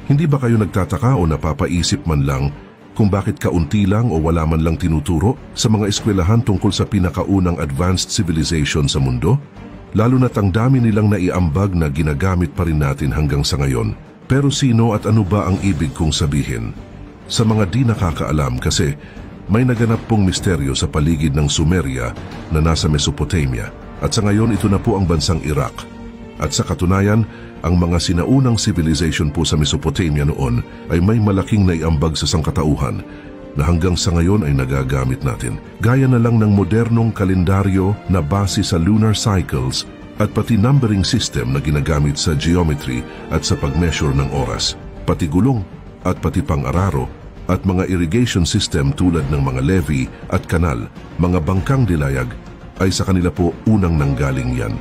Hindi ba kayo nagtataka o napapaisip man lang kung bakit kaunti lang o wala man lang tinuturo sa mga eskwelahan tungkol sa pinakaunang advanced civilization sa mundo? Lalo na't ang dami nilang naiambag na ginagamit pa rin natin hanggang sa ngayon. Pero sino at ano ba ang ibig kong sabihin? Sa mga di nakakaalam kasi may naganap pong misteryo sa paligid ng Sumeria na nasa Mesopotamia at sa ngayon ito na po ang bansang Iraq. At sa katunayan, ang mga sinaunang civilization po sa Mesopotamia noon ay may malaking naiambag sa sangkatauhan na hanggang sa ngayon ay nagagamit natin. Gaya na lang ng modernong kalendaryo na base sa lunar cycles at pati numbering system na ginagamit sa geometry at sa pag-measure ng oras, pati gulong at pati pang-araro at mga irrigation system tulad ng mga levee at kanal, mga bangkang dilayag ay sa kanila po unang nanggaling yan.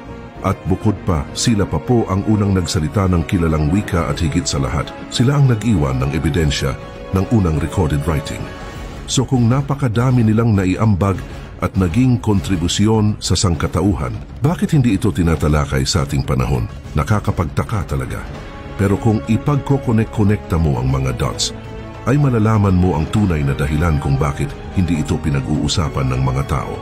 At bukod pa, sila pa po ang unang nagsalita ng kilalang wika at higit sa lahat, sila ang nag-iwan ng ebidensya ng unang recorded writing. So kung napakadami nilang naiambag at naging kontribusyon sa sangkatauhan, bakit hindi ito tinatalakay sa ating panahon? Nakakapagtaka talaga. Pero kung ipagkokonek-konekta mo ang mga dots, ay malalaman mo ang tunay na dahilan kung bakit hindi ito pinag-uusapan ng mga tao.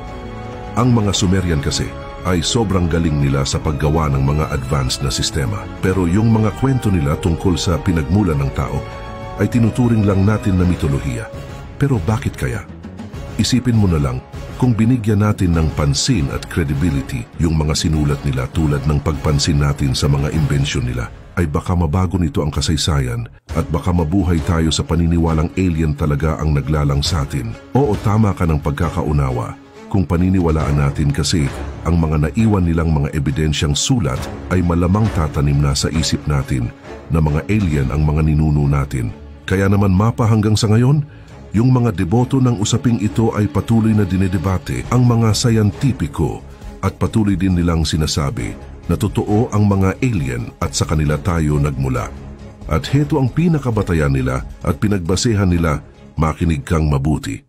Ang mga Sumerian kasi ay sobrang galing nila sa paggawa ng mga advanced na sistema. Pero yung mga kwento nila tungkol sa pinagmulan ng tao ay tinuturing lang natin na mitolohiya. Pero bakit kaya? Isipin mo na lang kung binigyan natin ng pansin at credibility yung mga sinulat nila tulad ng pagpansin natin sa mga imbensyon nila, ay baka mabago nito ang kasaysayan at baka mabuhay tayo sa paniniwalang alien talaga ang naglalang sa atin. Oo, tama ka ng pagkakaunawa kung paniniwalaan natin kasi ang mga naiwan nilang mga ebidensyang sulat ay malamang tatanim na sa isip natin na mga alien ang mga ninuno natin. Kaya naman mapa hanggang sa ngayon, yung mga deboto ng usaping ito ay patuloy na dinedebate ang mga sayantipiko at patuloy din nilang sinasabi na totoo ang mga alien at sa kanila tayo nagmula. At heto ang pinakabatayan nila at pinagbasehan nila, makinig kang mabuti.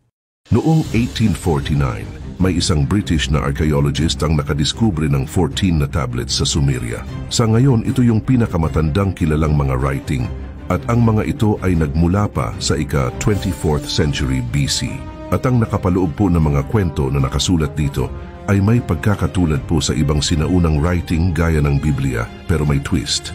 Noong 1849, may isang British na archaeologist ang nakadiskubre ng 14 na tablets sa Sumeria. Sa ngayon, ito yung pinakamatandang kilalang mga writing at ang mga ito ay nagmula pa sa ika-24th century BC. At ang nakapaloob po ng mga kwento na nakasulat dito ay may pagkakatulad po sa ibang sinaunang writing gaya ng Biblia pero may twist.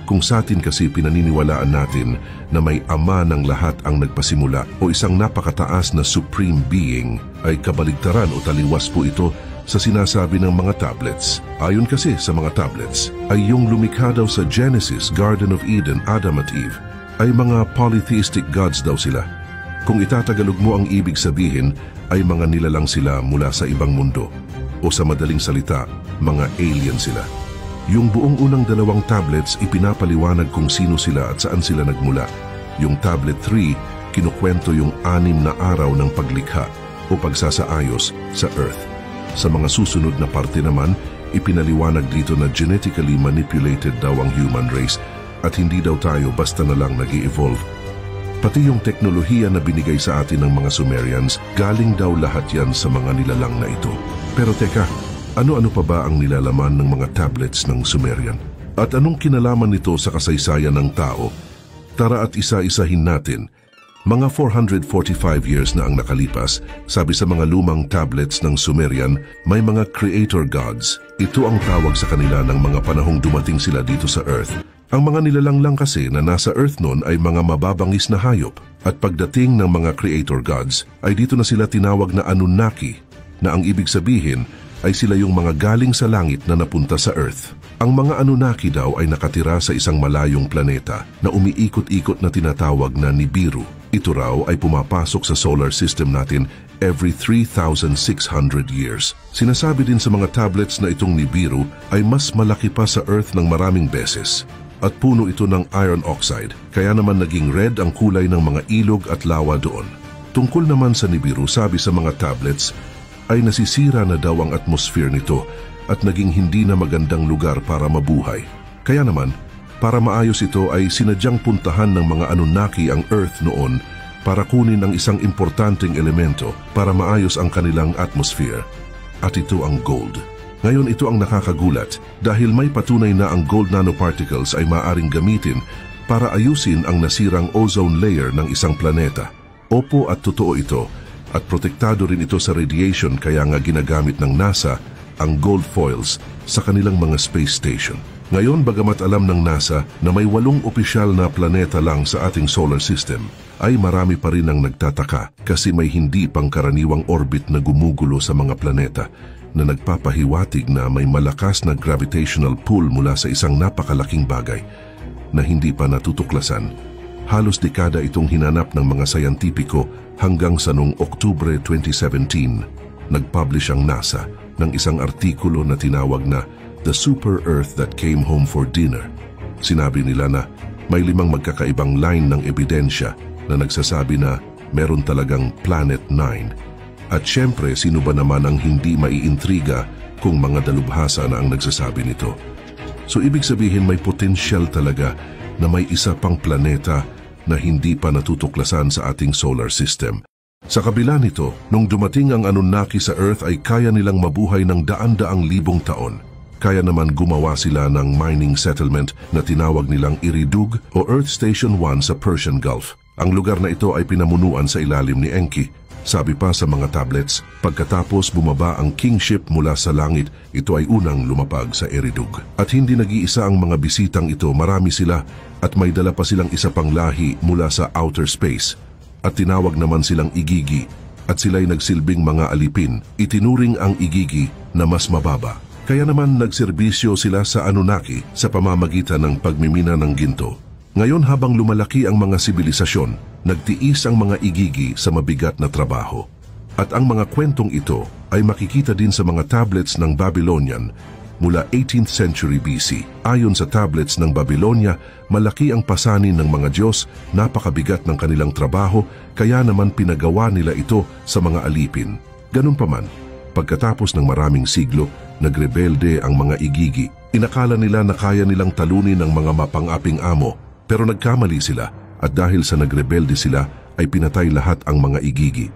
Kung sa atin kasi pinaniniwalaan natin na may ama ng lahat ang nagpasimula o isang napakataas na supreme being, ay kabaligtaran o taliwas po ito sa sinasabi ng mga tablets. Ayon kasi sa mga tablets, ay yung lumikha daw sa Genesis, Garden of Eden, Adam at Eve, ay mga polytheistic gods daw sila. Kung itatagalog mo ang ibig sabihin, ay mga nilalang sila mula sa ibang mundo. O sa madaling salita, mga alien sila. Yung buong unang dalawang tablets ipinapaliwanag kung sino sila at saan sila nagmula. Yung tablet 3, kinukwento yung 6 na araw ng paglikha o pagsasaayos sa Earth. Sa mga susunod na parte naman, ipinaliwanag dito na genetically manipulated daw ang human race at hindi daw tayo basta na lang nag-i-evolve. Pati yung teknolohiya na binigay sa atin ng mga Sumerians, galing daw lahat yan sa mga nilalang na ito. Pero teka, ano-ano pa ba ang nilalaman ng mga tablets ng Sumerian? At anong kinalaman nito sa kasaysayan ng tao? Tara at isa-isahin natin. Mga 445 years na ang nakalipas, sabi sa mga lumang tablets ng Sumerian, may mga creator gods. Ito ang tawag sa kanila ng mga panahong dumating sila dito sa Earth. Ang mga nilalang lang kasi na nasa Earth noon ay mga mababangis na hayop. At pagdating ng mga creator gods, ay dito na sila tinawag na Anunnaki, na ang ibig sabihin ay sila yung mga galing sa langit na napunta sa Earth. Ang mga Anunnaki daw ay nakatira sa isang malayong planeta na umiikot-ikot na tinatawag na Nibiru. Ito raw ay pumapasok sa solar system natin every 3,600 years. Sinasabi din sa mga tablets na itong Nibiru ay mas malaki pa sa Earth ng maraming beses. At puno ito ng iron oxide, kaya naman naging red ang kulay ng mga ilog at lawa doon. Tungkol naman sa Nibiru, sabi sa mga tablets, ay nasisira na daw ang atmosphere nito at naging hindi na magandang lugar para mabuhay. Kaya naman, para maayos ito ay sinadyang puntahan ng mga Anunnaki ang Earth noon para kunin ang isang importanteng elemento para maayos ang kanilang atmosphere. At ito ang gold. Ngayon ito ang nakakagulat dahil may patunay na ang gold nanoparticles ay maaring gamitin para ayusin ang nasirang ozone layer ng isang planeta. Opo at totoo ito, at protektado rin ito sa radiation kaya nga ginagamit ng NASA ang gold foils sa kanilang mga space station. Ngayon, bagamat alam ng NASA na may 8 opisyal na planeta lang sa ating solar system, ay marami pa rin ang nagtataka kasi may hindi pangkaraniwang orbit na gumugulo sa mga planeta na nagpapahiwatig na may malakas na gravitational pull mula sa isang napakalaking bagay na hindi pa natutuklasan. Halos dekada itong hinanap ng mga sayantipiko hanggang sa noong Oktubre 2017, nag-publish ang NASA ng isang artikulo na tinawag na The Super Earth That Came Home for Dinner. Sinabi nila na may 5 magkakaibang line ng ebidensya na nagsasabi na meron talagang Planet 9. At syempre, sino ba naman ang hindi maiintriga kung mga dalubhasa na ang nagsasabi nito? So ibig sabihin may potensyal talaga na may isa pang planeta na hindi pa natutuklasan sa ating solar system. Sa kabila nito, nung dumating ang Anunnaki sa Earth ay kaya nilang mabuhay ng daan-daang libong taon. Kaya naman gumawa sila ng mining settlement na tinawag nilang Iridug o Earth Station 1 sa Persian Gulf. Ang lugar na ito ay pinamunuan sa ilalim ni Enki. Sabi pa sa mga tablets, pagkatapos bumaba ang kingship mula sa langit, ito ay unang lumapag sa Iridug. At hindi nag-iisa ang mga bisitang ito, marami sila at may dala pa silang isa pang lahi mula sa outer space. At tinawag naman silang Igigi at sila'y nagsilbing mga alipin. Itinuring ang Igigi na mas mababa. Kaya naman nagserbisyo sila sa Anunnaki sa pamamagitan ng pagmimina ng ginto. Ngayon habang lumalaki ang mga sibilisasyon, nagtiis ang mga Igigi sa mabigat na trabaho. At ang mga kwentong ito ay makikita din sa mga tablets ng Babylonian mula 18th century BC. Ayon sa tablets ng Babylonia, malaki ang pasanin ng mga Diyos, napakabigat ng kanilang trabaho, kaya naman pinagawa nila ito sa mga alipin. Ganun pa man, pagkatapos ng maraming siglo, nagrebelde ang mga Igigi. Inakala nila na kaya nilang talunin ang mga mapang-aping amo, pero nagkamali sila at dahil sa nagrebelde sila ay pinatay lahat ang mga Igigi.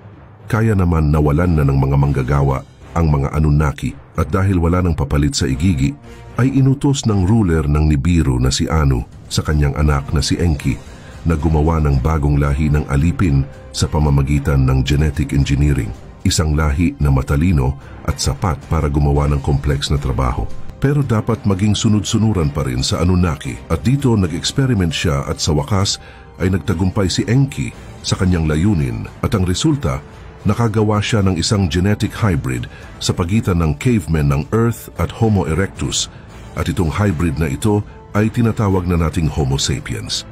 Kaya naman nawalan na ng mga manggagawa ang mga Anunnaki at dahil wala nang papalit sa Igigi, ay inutos ng ruler ng Nibiru na si Anu sa kanyang anak na si Enki na gumawa ng bagong lahi ng alipin sa pamamagitan ng genetic engineering. Isang lahi na matalino at sapat para gumawa ng kompleks na trabaho. Pero dapat maging sunod-sunuran pa rin sa Anunnaki at dito nag-experiment siya at sa wakas ay nagtagumpay si Enki sa kanyang layunin at ang resulta, nakagawa siya ng isang genetic hybrid sa pagitan ng cavemen ng Earth at Homo erectus at itong hybrid na ito ay tinatawag na nating Homo sapiens.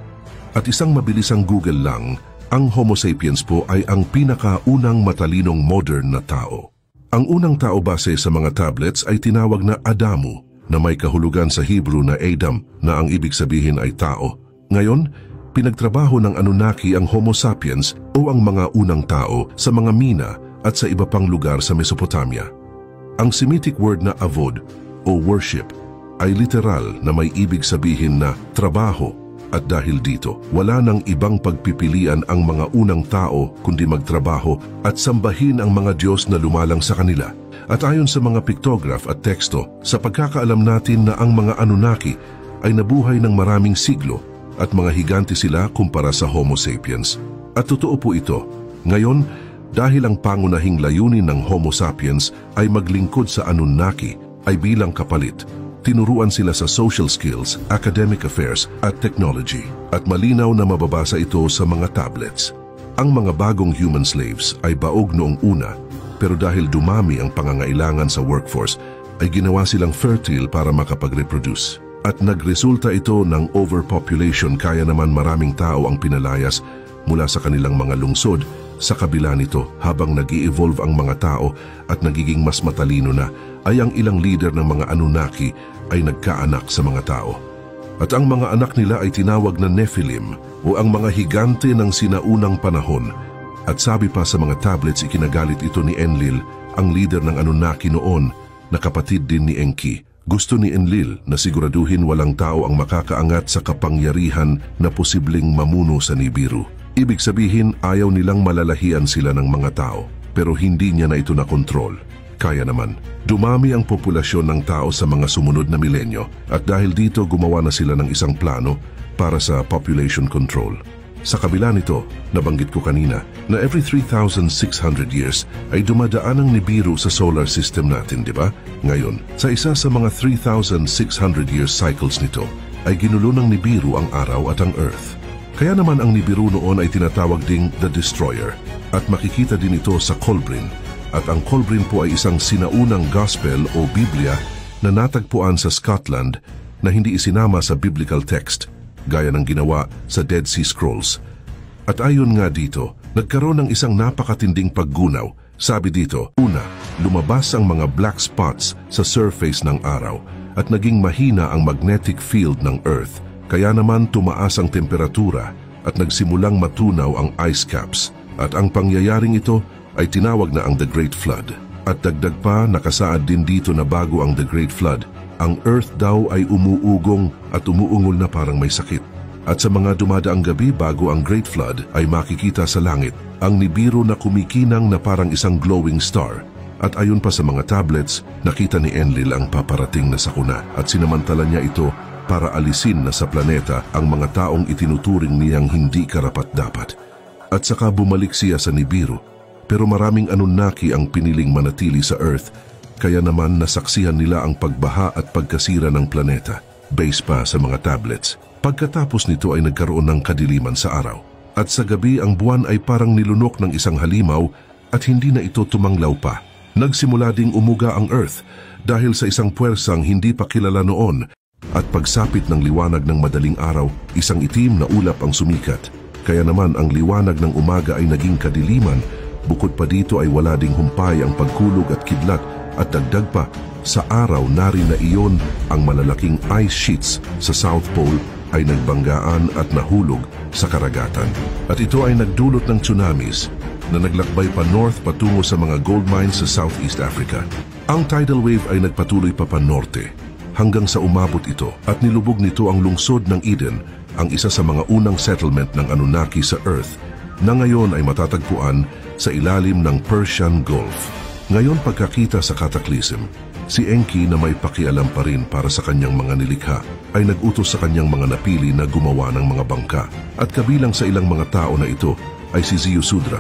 At isang mabilisang Google lang, ang Homo sapiens po ay ang pinakaunang matalinong modern na tao. Ang unang tao base sa mga tablets ay tinawag na Adamu, na may kahulugan sa Hebrew na Adam na ang ibig sabihin ay tao. Ngayon, pinagtrabaho ng Anunnaki ang Homo sapiens o ang mga unang tao sa mga mina at sa iba pang lugar sa Mesopotamia. Ang Semitic word na avod o worship ay literal na may ibig sabihin na trabaho. At dahil dito, wala nang ibang pagpipilian ang mga unang tao kundi magtrabaho at sambahin ang mga Diyos na lumalang sa kanila. At ayon sa mga pictograph at teksto, sa pagkakaalam natin na ang mga Anunnaki ay nabuhay ng maraming siglo at mga higante sila kumpara sa Homo sapiens. At totoo po ito. Ngayon, dahil ang pangunahing layunin ng Homo sapiens ay maglingkod sa Anunnaki, ay bilang kapalit, tinuruan sila sa social skills, academic affairs at technology at malinaw na mababasa ito sa mga tablets. Ang mga bagong human slaves ay baog noong una pero dahil dumami ang pangangailangan sa workforce ay ginawa silang fertile para makapag-reproduce. At nagresulta ito ng overpopulation kaya naman maraming tao ang pinalayas mula sa kanilang mga lungsod. Sa kabila nito, habang nag-i-evolve ang mga tao at nagiging mas matalino na, ay ang ilang leader ng mga Anunnaki ay nagkaanak sa mga tao. At ang mga anak nila ay tinawag na Nephilim o ang mga higante ng sinaunang panahon. At sabi pa sa mga tablets ikinagalit ito ni Enlil, ang leader ng Anunnaki noon, na kapatid din ni Enki. Gusto ni Enlil na siguraduhin walang tao ang makakaangat sa kapangyarihan na posibleng mamuno sa Nibiru. Ibig sabihin, ayaw nilang malalahian sila ng mga tao, pero hindi niya na ito nakontrol. Kaya naman, dumami ang populasyon ng tao sa mga sumunod na milenyo at dahil dito gumawa na sila ng isang plano para sa population control. Sa kabila nito, nabanggit ko kanina na every 3,600 years ay dumadaan ang Nibiru sa solar system natin, di ba? Ngayon, sa isa sa mga 3,600 years cycles nito, ay ginulo ng Nibiru ang araw at ang Earth. Kaya naman ang Nibiru noon ay tinatawag ding The Destroyer at makikita din ito sa Kolbrin. At ang Kolbrin po ay isang sinaunang gospel o Biblia na natagpuan sa Scotland na hindi isinama sa biblical text, gaya ng ginawa sa Dead Sea Scrolls. At ayon nga dito, nagkaroon ng isang napakatinding paggunaw. Sabi dito, una, lumabas ang mga black spots sa surface ng araw at naging mahina ang magnetic field ng Earth. Kaya naman tumaas ang temperatura at nagsimulang matunaw ang ice caps. At ang pangyayaring ito ay tinawag na ang The Great Flood. At dagdag pa, nakasaad din dito na bago ang The Great Flood, ang Earth daw ay umuugong at umuungol na parang may sakit. At sa mga dumadaang gabi bago ang Great Flood ay makikita sa langit ang Nibiru na kumikinang na parang isang glowing star. At ayon pa sa mga tablets, nakita ni Enlil ang paparating na sakuna at sinamantala niya ito para alisin na sa planeta ang mga taong itinuturing niyang hindi karapat-dapat. At saka bumalik siya sa Nibiru, pero maraming Anunnaki ang piniling manatili sa Earth. Kaya naman nasaksihan nila ang pagbaha at pagkasira ng planeta, base pa sa mga tablets. Pagkatapos nito ay nagkaroon ng kadiliman sa araw. At sa gabi ang buwan ay parang nilunok ng isang halimaw at hindi na ito tumanglaw pa. Nagsimula ding umuga ang Earth dahil sa isang puwersang hindi pa kilala noon. At pagsapit ng liwanag ng madaling araw, isang itim na ulap ang sumikat. Kaya naman ang liwanag ng umaga ay naging kadiliman. Bukod pa dito ay wala ding humpay ang pagkulog at kidlat. At dagdag pa, sa araw na rin na iyon ang malalaking ice sheets sa South Pole ay nagbanggaan at nahulog sa karagatan. At ito ay nagdulot ng tsunamis na naglakbay pa north patungo sa mga gold mines sa Southeast Africa. Ang tidal wave ay nagpatuloy pa norte hanggang sa umabot ito at nilubog nito ang lungsod ng Eden, ang isa sa mga unang settlement ng Anunnaki sa Earth na ngayon ay matatagpuan sa ilalim ng Persian Gulf. Ngayon pagkakita sa Cataclysm, si Enki na may pakialam pa rin para sa kanyang mga nilikha ay nag-utos sa kanyang mga napili na gumawa ng mga bangka. At kabilang sa ilang mga tao na ito ay si Ziusudra,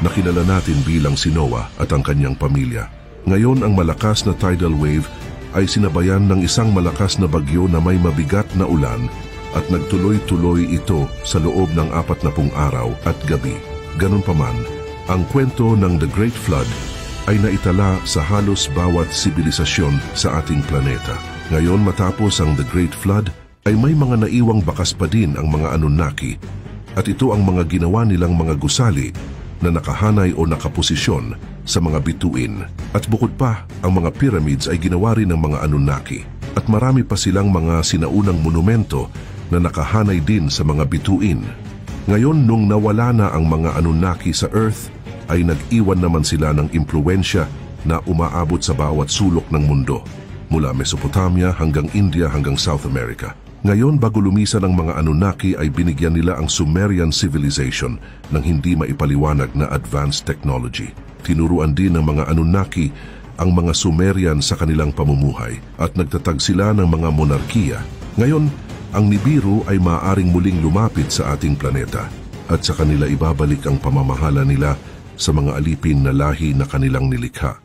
na kilala natin bilang si Noah at ang kanyang pamilya. Ngayon ang malakas na tidal wave ay sinabayan ng isang malakas na bagyo na may mabigat na ulan at nagtuloy-tuloy ito sa loob ng 40 araw at gabi. Ganun pa man, ang kwento ng The Great Flood ay naitala sa halos bawat sibilisasyon sa ating planeta. Ngayon matapos ang The Great Flood ay may mga naiwang bakas pa din ang mga Anunnaki at ito ang mga ginawa nilang mga gusali na nakahanay o nakaposisyon sa mga bituin. At bukod pa, ang mga pyramids ay ginawa rin ng mga Anunnaki at marami pa silang mga sinaunang monumento na nakahanay din sa mga bituin. Ngayon nung nawala na ang mga Anunnaki sa Earth, ay nag-iwan naman sila ng impluensya na umaabot sa bawat sulok ng mundo, mula Mesopotamia hanggang India hanggang South America. Ngayon, bago lumisan ang mga Anunnaki ay binigyan nila ang Sumerian civilization ng hindi maipaliwanag na advanced technology. Tinuruan din ng mga Anunnaki ang mga Sumerian sa kanilang pamumuhay at nagtatag sila ng mga monarkiya. Ngayon, ang Nibiru ay maaaring muling lumapit sa ating planeta at sa kanila ibabalik ang pamamahala nila sa mga alipin na lahi na kanilang nilikha.